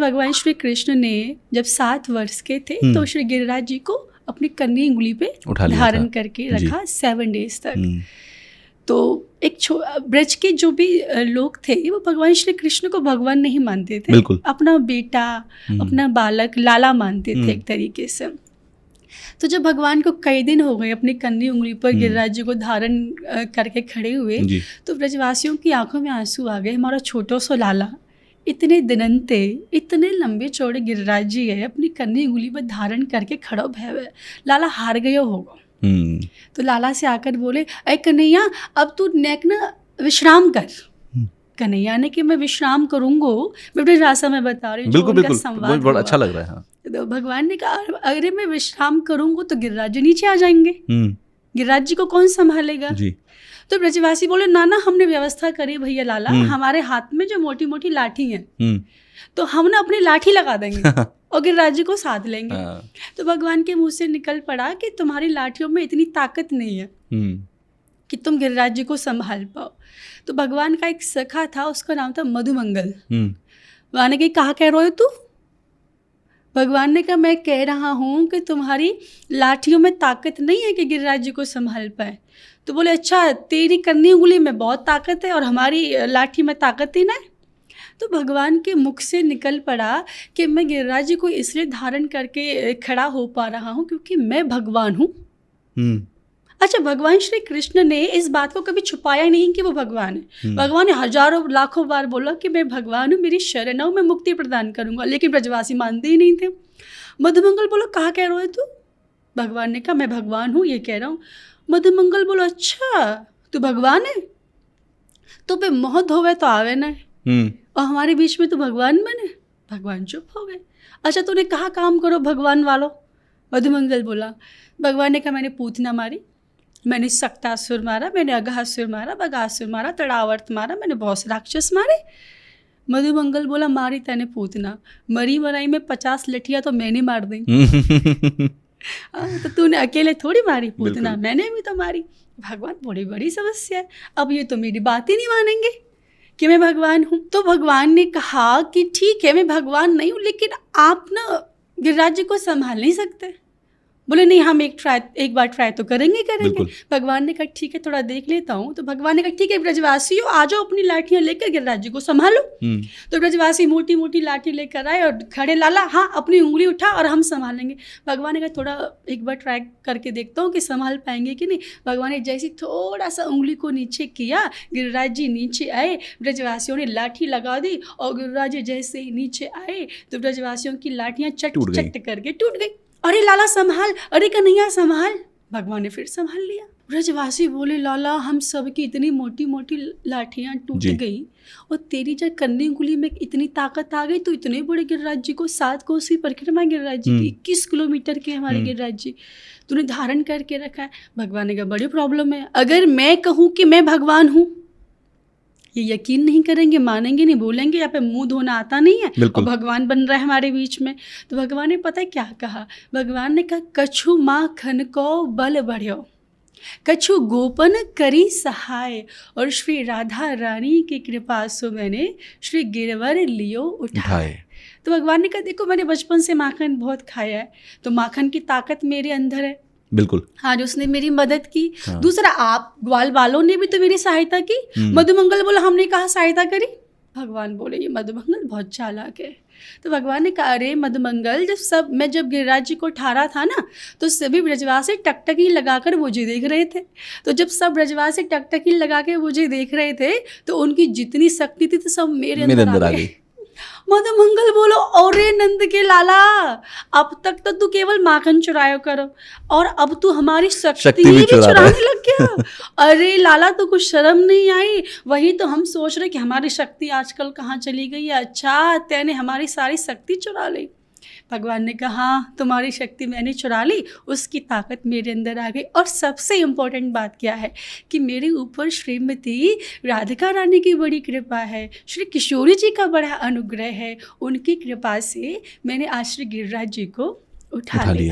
भगवान श्री कृष्ण ने जब 7 वर्ष के थे तो श्री गिरिराज जी को अपनी कन्नी उंगली पे धारण करके रखा 7 डेज तक। तो एक ब्रज के जो भी लोग थे वो भगवान श्री कृष्ण को भगवान नहीं मानते थे, अपना बेटा अपना बालक लाला मानते थे एक तरीके से। तो जब भगवान को कई दिन हो गए अपनी कन्नी उंगली पर गिरिराज जी को धारण करके खड़े हुए, तो ब्रजवासियों की आंखों में आंसू आ गए। हमारा छोटा सा लाला, इतने दिनंते इतने लंबे चौड़े गिरिराज जी है, अपनी कन्नी उंगली पर धारण करके खड़ा भय, लाला हार गया होगा। तो लाला से आकर बोले, अरे कन्हैया अब तू नेक ना विश्राम कर। कन्हैया ने कि मैं विश्राम करूंगा, मैं ब्रजभाषा में बता रही हूँ। बिल्कुल बड़ा अच्छा लग रहा है। तो भगवान ने कहा, अरे मैं विश्राम करूंगा तो गिरिराज जी नीचे आ जाएंगे, गिरिराज जी को कौन संभालेगा जी। तो ब्रजवासी बोले, ना ना हमने व्यवस्था करी भैया लाला, हमारे हाथ में जो मोटी मोटी लाठी है तो हम ना अपनी लाठी लगा देंगे और गिरिराज जी को साध लेंगे। तो भगवान के मुंह से निकल पड़ा कि तुम्हारी लाठियों में इतनी ताकत नहीं है कि तुम गिरिराज जी को संभाल पाओ। तो भगवान का एक सखा था, उसका नाम था मधुमंगल। भगवान ने कहा कह रहे हो तू? भगवान ने कहा मैं कह रहा हूँ कि तुम्हारी लाठियों में ताकत नहीं है कि गिरिराज जी को संभाल पाए। तो बोले, अच्छा तेरी कन्नी उंगली में बहुत ताकत है और हमारी लाठी में ताकत ही नहीं। तो भगवान के मुख से निकल पड़ा कि मैं गिरिराज जी को इसलिए धारण करके खड़ा हो पा रहा हूँ क्योंकि मैं भगवान हूँ। अच्छा, भगवान श्री कृष्ण ने इस बात को कभी छुपाया नहीं कि वो भगवान है। भगवान ने हजारों लाखों बार बोला कि मैं भगवान हूँ, मेरी शरण हूँ, मैं मुक्ति प्रदान करूंगा, लेकिन ब्रजवासी मानते ही नहीं थे। मधुमंगल बोला, कहा कह रहे हो तू? भगवान ने कहा मैं भगवान हूँ, ये कह रहा हूँ। मधुमंगल बोलो, अच्छा तू भगवान है तो पे मोह धोवे तो आवे ना, और हमारे बीच में तो भगवान बने। भगवान चुप हो गए। अच्छा तूने कहा काम करो भगवान वालों? मधुमंगल बोला, भगवान ने कहा मैंने पूतना मारी, मैंने सक्तासुर मारा, मैंने अघासुर मारा, बगासुर मारा, तड़ावर्त मारा, मैंने बहुत से राक्षस मारे। मधुमंगल बोला, मारी तैने पूतना, मरी मराई में 50 लठियाँ तो मैंने मार दी। तो तूने अकेले थोड़ी मारी पूतना, मैंने भी तो मारी। भगवान बड़ी बड़ी समस्या है, अब ये तो मेरी बात ही नहीं मानेंगे कि मैं भगवान हूँ। तो भगवान ने कहा कि ठीक है मैं भगवान नहीं हूँ, लेकिन आप ना गिरिराज जी को संभाल नहीं सकते। बोले नहीं, हम एक बार ट्राई तो करेंगे। भगवान ने कहा ठीक है थोड़ा देख लेता हूँ। तो भगवान ने कहा ठीक है ब्रजवासियों आ जाओ, अपनी लाठियाँ लेकर गिरिराज जी को संभालो। तो ब्रजवासी मोटी मोटी लाठी लेकर आए और खड़े, लाला हाँ अपनी उंगली उठा और हम संभालेंगे। भगवान ने कहा थोड़ा एक बार ट्राई करके देखता हूँ कि संभाल पाएंगे कि नहीं। भगवान ने जैसे थोड़ा सा उंगली को नीचे किया, गिरिराज जी नीचे आए, ब्रजवासियों ने लाठी लगा दी और गिरिराज जी जैसे ही नीचे आए तो ब्रजवासियों की लाठियाँ चट करके टूट गई। अरे लाला संभाल, अरे कन्हैया संभाल। भगवान ने फिर संभाल लिया। ब्रजवासी बोले, लाला हम सब की इतनी मोटी मोटी लाठियां टूट गई और तेरी जब कन्नी उंगली में इतनी ताकत आ गई तो इतने बड़े गिरिराज जी को 7 कोसी परिक्रमा गिरिराज जी की 21 किलोमीटर के हमारे गिरिराज जी तूने धारण करके रखा है। भगवान ने कहा बड़ी प्रॉब्लम है, अगर मैं कहूँ कि मैं भगवान हूँ ये यकीन नहीं करेंगे, मानेंगे नहीं, बोलेंगे यहाँ पे मुंह धोना आता नहीं है और भगवान बन रहा है हमारे बीच में। तो भगवान ने पता है क्या कहा? भगवान ने कहा कछु माखन को बल बढ़्यो, कछु गोपन करी सहाय, और श्री राधा रानी की कृपा से मैंने श्री गिरवर लियो उठाए। तो भगवान ने कहा देखो मैंने बचपन से माखन बहुत खाया है तो माखन की ताकत मेरे अंदर है। बिल्कुल हाँ, जो उसने मेरी मदद की। दूसरा आप ग्वाल वालों ने भी तो मेरी सहायता की। मधुमंगल बोला हमने कहा सहायता करी। भगवान बोले ये मधुमंगल बहुत चालाक है। तो भगवान ने कहा अरे मधुमंगल, मैं जब गिरिराज जी को उठा था ना तो सभी ब्रजवासी टकटकी लगाकर मुझे देख रहे थे। तो जब सब ब्रजवासी टकटकी लगा के मुझे देख रहे थे तो उनकी जितनी शक्ति थी तो सब मेरे अंदर आ गई। मधुमंगल बोलो अरे नंद के लाला, अब तक तो तू केवल माखन चुराया करो और अब तू हमारी शक्ति भी चुराने लग गया। अरे लाला तो कुछ शर्म नहीं आई? वही तो हम सोच रहे कि हमारी शक्ति आजकल कहाँ चली गई है। अच्छा तेने हमारी सारी शक्ति चुरा ली। भगवान ने कहा हाँ तुम्हारी शक्ति मैंने चुरा ली, उसकी ताकत मेरे अंदर आ गई। और सबसे इम्पोर्टेंट बात क्या है कि मेरे ऊपर श्रीमती राधिका रानी की बड़ी कृपा है, श्री किशोरी जी का बड़ा अनुग्रह है। उनकी कृपा से मैंने आज श्री गिरिराज जी को उठा लिया।